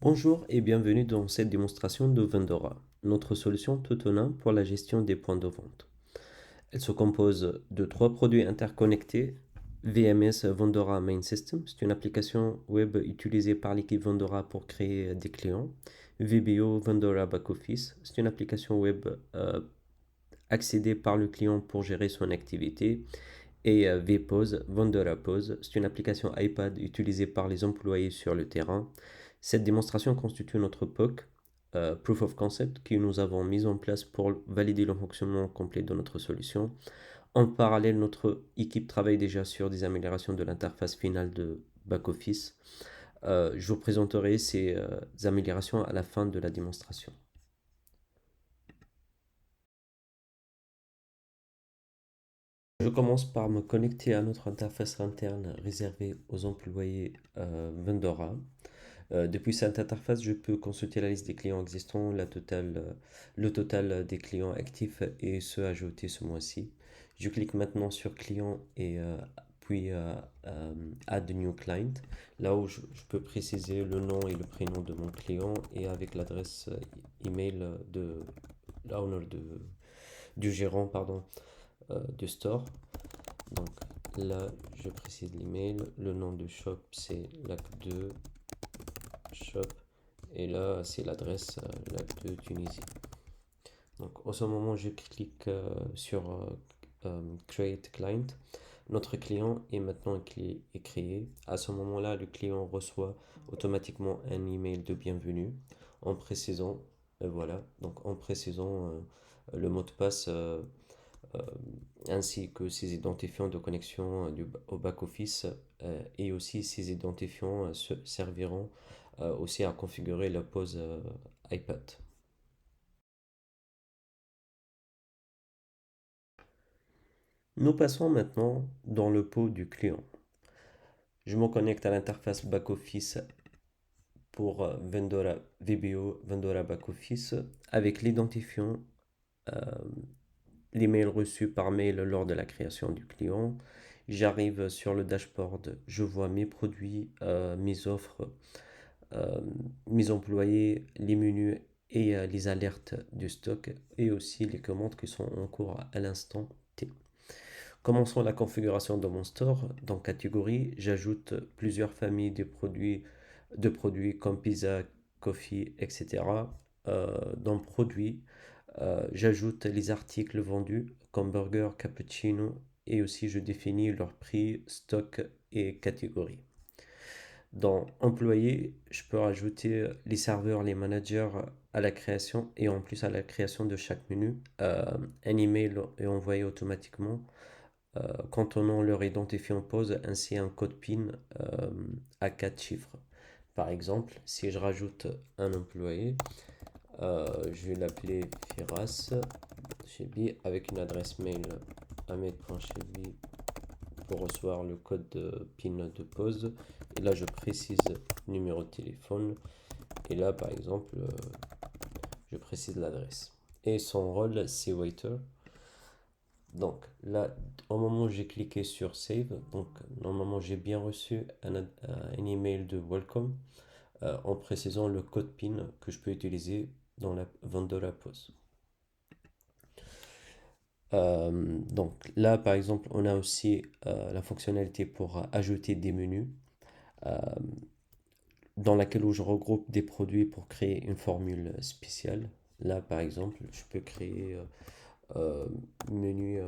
Bonjour et bienvenue dans cette démonstration de Vendora, notre solution tout en un pour la gestion des points de vente. Elle se compose de trois produits interconnectés. VMS Vendora Main System, c'est une application web utilisée par l'équipe Vendora pour créer des clients. VBO Vendora Back Office, c'est une application web accédée par le client pour gérer son activité. Et VPOS Vendora Pose, c'est une application iPad utilisée par les employés sur le terrain. Cette démonstration constitue notre POC, Proof of Concept, que nous avons mis en place pour valider le fonctionnement complet de notre solution. En parallèle, notre équipe travaille déjà sur des améliorations de l'interface finale de back-office. Je vous présenterai ces améliorations à la fin de la démonstration. Je commence par me connecter à notre interface interne réservée aux employés Vendora. Depuis cette interface, je peux consulter la liste des clients existants, le total des clients actifs et ceux ajoutés ce mois-ci. Je clique maintenant sur client et puis Add New Client, là où je peux préciser le nom et le prénom de mon client et avec l'adresse email de l'owner du gérant pardon, du store. Donc là, je précise l'email, le nom de shop c'est LAC2 shop. Et là, c'est l'adresse lac de Tunisie. Donc, en ce moment, je clique sur Create Client. Notre client est maintenant créé. À ce moment-là, le client reçoit automatiquement un email de bienvenue en précisant, voilà, donc en précisant le mot de passe euh, ainsi que ses identifiants de connexion au back-office et aussi ces identifiants serviront aussi à configurer la pause iPad. Nous passons maintenant dans le pot du client. Je me connecte à l'interface back-office pour Vendora VBO Vendora Back-Office avec l'identifiant, euh, l'email reçu par mail lors de la création du client. J'arrive sur le dashboard, je vois mes produits, mes offres, euh, mes employés, les menus et les alertes du stock et aussi les commandes qui sont en cours à l'instant T. Commençons la configuration de mon store. Dans catégorie, j'ajoute plusieurs familles de produits comme pizza, coffee, etc. Dans produits, j'ajoute les articles vendus comme burger, cappuccino et aussi je définis leur prix, stock et catégorie. Dans employés, je peux rajouter les serveurs, les managers à la création et en plus à la création de chaque menu. Un email est envoyé automatiquement contenant leur identifiant pose ainsi un code PIN à 4 chiffres. Par exemple, si je rajoute un employé, je vais l'appeler Firas Chebi avec une adresse mail ahmed.chebi pour recevoir le code de PIN de pause. Et là, je précise numéro de téléphone. Et là, par exemple, je précise l'adresse. Et son rôle, c'est waiter. Donc là, au moment où j'ai cliqué sur Save, donc normalement j'ai bien reçu un email de Welcome en précisant le code PIN que je peux utiliser dans la vente de la pause. Donc là, par exemple, on a aussi la fonctionnalité pour ajouter des menus euh, dans laquelle où je regroupe des produits pour créer une formule spéciale. Là, par exemple, je peux créer euh, menu,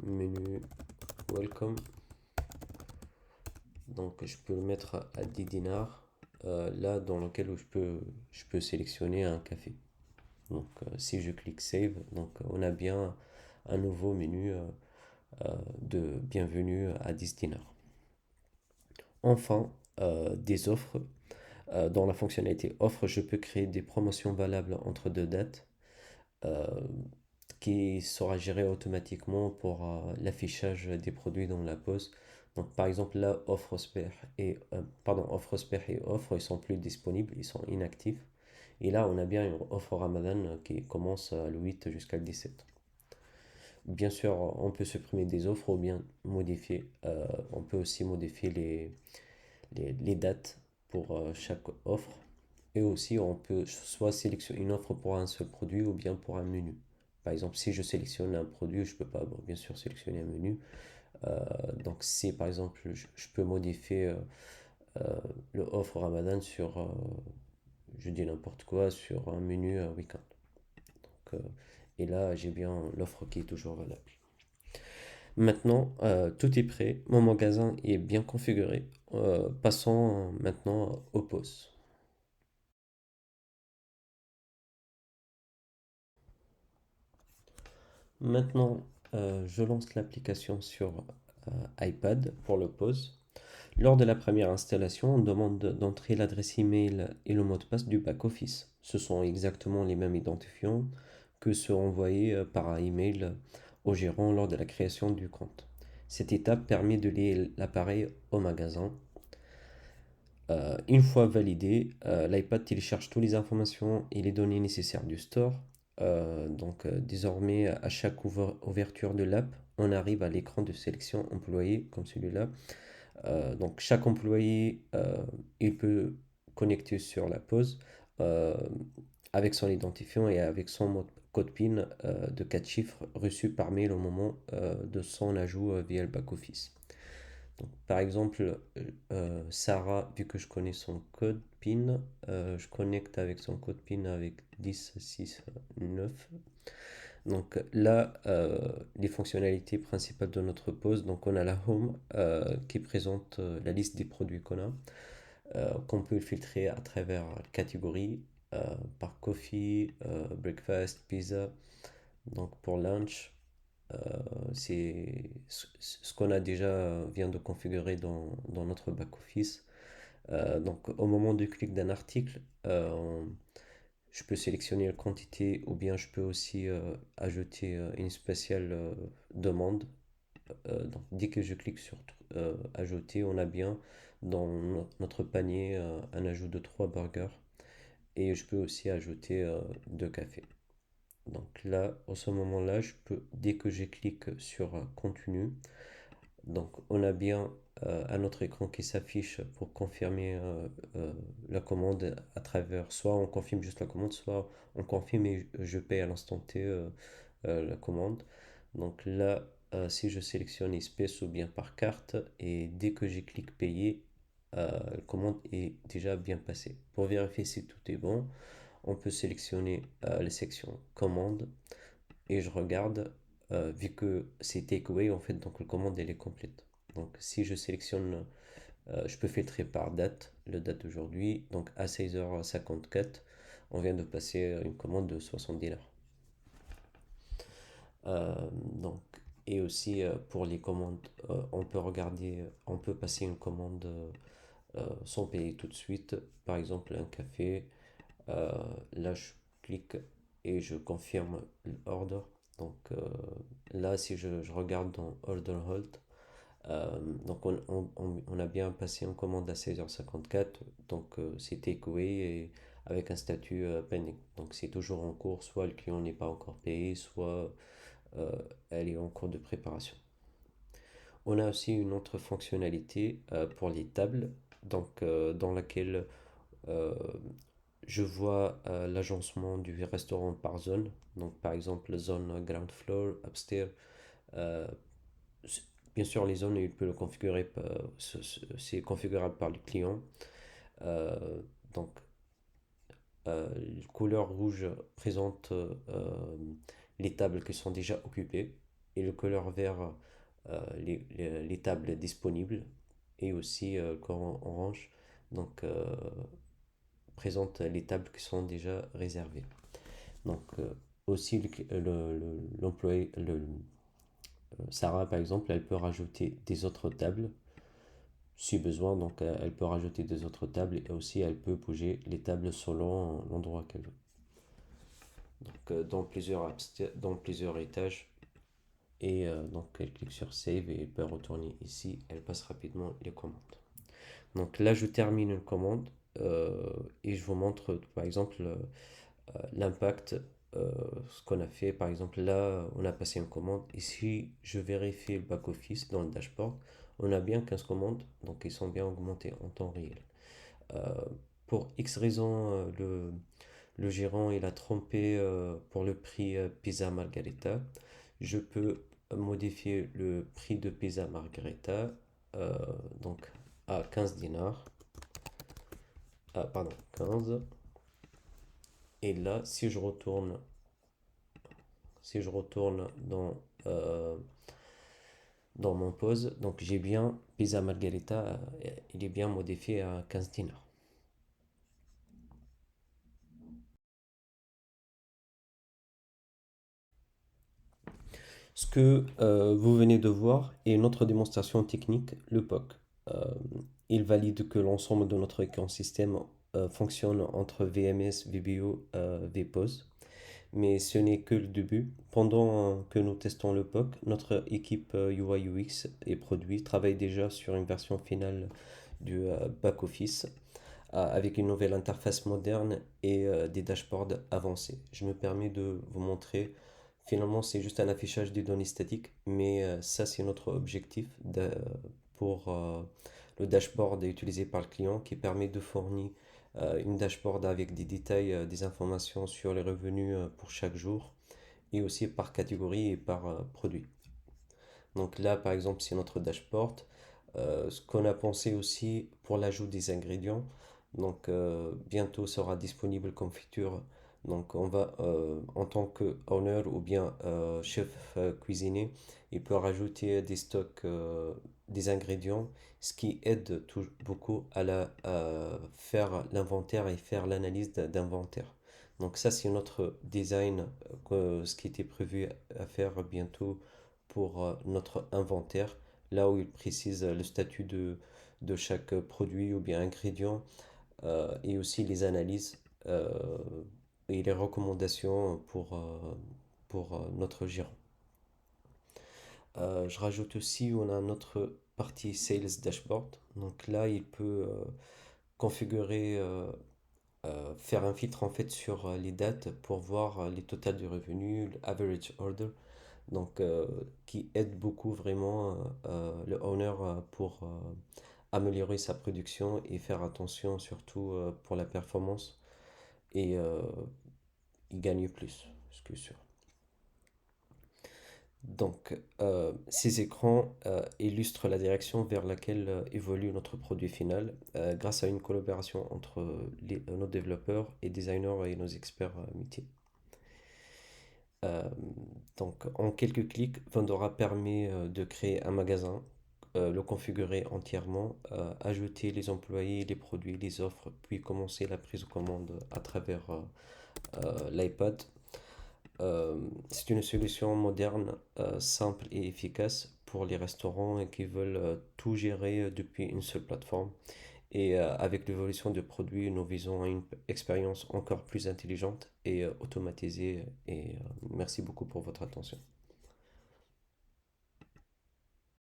menu Welcome. Donc je peux le mettre à 10 dinars, là dans lequel où je peux sélectionner un café. Donc si je clique Save, donc on a bien un nouveau menu de bienvenue à 10 dinars. Enfin, des offres. Dans la fonctionnalité offre, je peux créer des promotions valables entre deux dates euh, qui sera géré automatiquement pour l'affichage des produits dans la pause. Donc par exemple là, offre spare et offre, ils sont plus disponibles, ils sont inactifs. Et là, on a bien une offre Ramadan qui commence le 8 jusqu'à le 17. Bien sûr, on peut supprimer des offres ou bien modifier. On peut aussi modifier les dates. pour chaque offre. Et aussi, on peut soit sélectionner une offre pour un seul produit ou bien pour un menu. Par exemple, si je sélectionne un produit, je peux pas, bon, bien sûr, sélectionner un menu. Euh, donc, si par exemple, je peux modifier euh, le offre Ramadan sur, je dis n'importe quoi, sur un menu week-end. Donc, et là, j'ai bien l'offre qui est toujours valable. Maintenant, tout est prêt, mon magasin est bien configuré. Passons maintenant aux pauses. Maintenant, je lance l'application sur iPad pour le pause. Lors de la première installation, on demande d'entrer l'adresse email et le mot de passe du back-office. Ce sont exactement les mêmes identifiants que ceux envoyés par email au gérant lors de la création du compte. Cette étape permet de lier l'appareil au magasin. Une fois validé, l'iPad télécharge toutes les informations et les données nécessaires du store. Désormais, à chaque ouverture de l'app, on arrive à l'écran de sélection employé, comme celui-là. Donc, chaque employé, il peut connecter sur la pause euh, avec son identifiant et avec son code PIN de 4 chiffres reçu par mail au moment de son ajout via le back-office. Donc, par exemple, Sarah, vu que je connais son code PIN, je connecte avec son code PIN avec 10, 6, 9. Donc là, les fonctionnalités principales de notre pause, donc on a la Home qui présente la liste des produits qu'on a, qu'on peut filtrer à travers catégories, par coffee, breakfast, pizza. Donc pour lunch, euh, c'est ce qu'on a déjà vient de configurer dans notre back-office. Donc au moment du clic d'un article, je peux sélectionner la quantité ou bien je peux aussi ajouter une spéciale demande. Donc dès que je clique sur ajouter, on a bien dans notre panier un ajout de 3 burgers et je peux aussi ajouter 2 cafés. Donc là, à ce moment-là, je peux, dès que je clique sur contenu, donc on a bien un autre écran qui s'affiche pour confirmer la commande à travers, soit on confirme juste la commande, soit on confirme et je paye à l'instant T la commande. Donc là, si je sélectionne espèce ou bien par carte, et dès que j'ai cliqué payer, la commande est déjà bien passée. Pour vérifier si tout est bon, on peut sélectionner la section commande et je regarde, vu que c'est takeaway en fait, donc la commande elle est complète. Donc si je sélectionne, je peux filtrer par date, le date d'aujourd'hui, donc à 16h54, on vient de passer une commande de 70 $. Donc, et aussi pour les commandes, on peut regarder, on peut passer une commande sans payer tout de suite. Par exemple, un café, euh, là je clique et je confirme l'order. Donc là, si je regarde dans Order Hold, donc on a bien passé une commande à 16h54, donc c'est takeaway et avec un statut pending. Donc c'est toujours en cours, soit le client n'est pas encore payé, soit euh, elle est en cours de préparation. On a aussi une autre fonctionnalité pour les tables, donc dans laquelle euh, je vois l'agencement du restaurant par zone. Donc par exemple zone ground floor, upstairs. Euh, Bien sûr les zones il peut le configurer, c'est configurable par le client. Euh, donc la couleur rouge présente les tables qui sont déjà occupées et le couleur vert les tables disponibles et aussi le couleur orange donc présente les tables qui sont déjà réservées. Donc aussi l'employé, Sarah par exemple, elle peut rajouter des autres tables si besoin, donc elle peut rajouter des autres tables et aussi elle peut bouger les tables selon l'endroit qu'elle veut. Donc dans plusieurs étages. Et donc elle clique sur Save et elle peut retourner ici. Elle passe rapidement les commandes. Donc là, je termine une commande et je vous montre par exemple l'impact, ce qu'on a fait. Par exemple, là, on a passé une commande. Ici, je vérifie le back-office dans le dashboard. On a bien 15 commandes, donc ils sont bien augmentés en temps réel. Euh, pour X raison, le gérant il a trompé pour le prix pizza margarita. Je peux modifier le prix de pizza margarita euh, donc à 15 dinars. Ah, pardon, 15. Et là, si je retourne dans mon pause, donc j'ai bien pizza margarita, il est bien modifié à 15 dinars. Ce que vous venez de voir est une autre démonstration technique, le POC. Euh, il valide que l'ensemble de notre écosystème fonctionne entre VMS, VBO, VPOS. Mais ce n'est que le début. Pendant que nous testons le POC, notre équipe UI UX et produit travaille déjà sur une version finale du back-office avec une nouvelle interface moderne et des dashboards avancés. Je me permets de vous montrer, finalement c'est juste un affichage des données statiques, mais ça c'est notre objectif pour le dashboard utilisé par le client qui permet de fournir une dashboard avec des détails, des informations sur les revenus pour chaque jour et aussi par catégorie et par produit. Donc là, par exemple, c'est notre dashboard. Ce qu'on a pensé aussi pour l'ajout des ingrédients. Donc bientôt sera disponible comme feature. Donc on va, en tant que owner ou bien chef cuisinier, il peut rajouter des stocks, des ingrédients, ce qui aide beaucoup à faire l'inventaire et faire l'analyse d'inventaire. Donc ça, c'est notre design, ce qui était prévu à faire bientôt pour notre inventaire, là où il précise le statut de chaque produit ou bien ingrédient et aussi les analyses et les recommandations pour notre gérant. Je rajoute aussi, on a notre partie Sales Dashboard. Donc là, il peut configurer, faire un filtre en fait sur les dates pour voir les totals du revenu, le average order, donc qui aide beaucoup vraiment le owner pour améliorer sa production et faire attention surtout pour la performance et il gagne plus, ce que sûr. Donc ces écrans illustrent la direction vers laquelle évolue notre produit final grâce à une collaboration entre nos développeurs et designers et nos experts métiers. Euh, donc, en quelques clics, Vendora permet de créer un magasin, le configurer entièrement, ajouter les employés, les produits, les offres, puis commencer la prise de commande à travers l'iPad. C'est une solution moderne, simple et efficace pour les restaurants qui veulent tout gérer depuis une seule plateforme. Et avec l'évolution de produits, nous visons à une expérience encore plus intelligente et automatisée. Et merci beaucoup pour votre attention.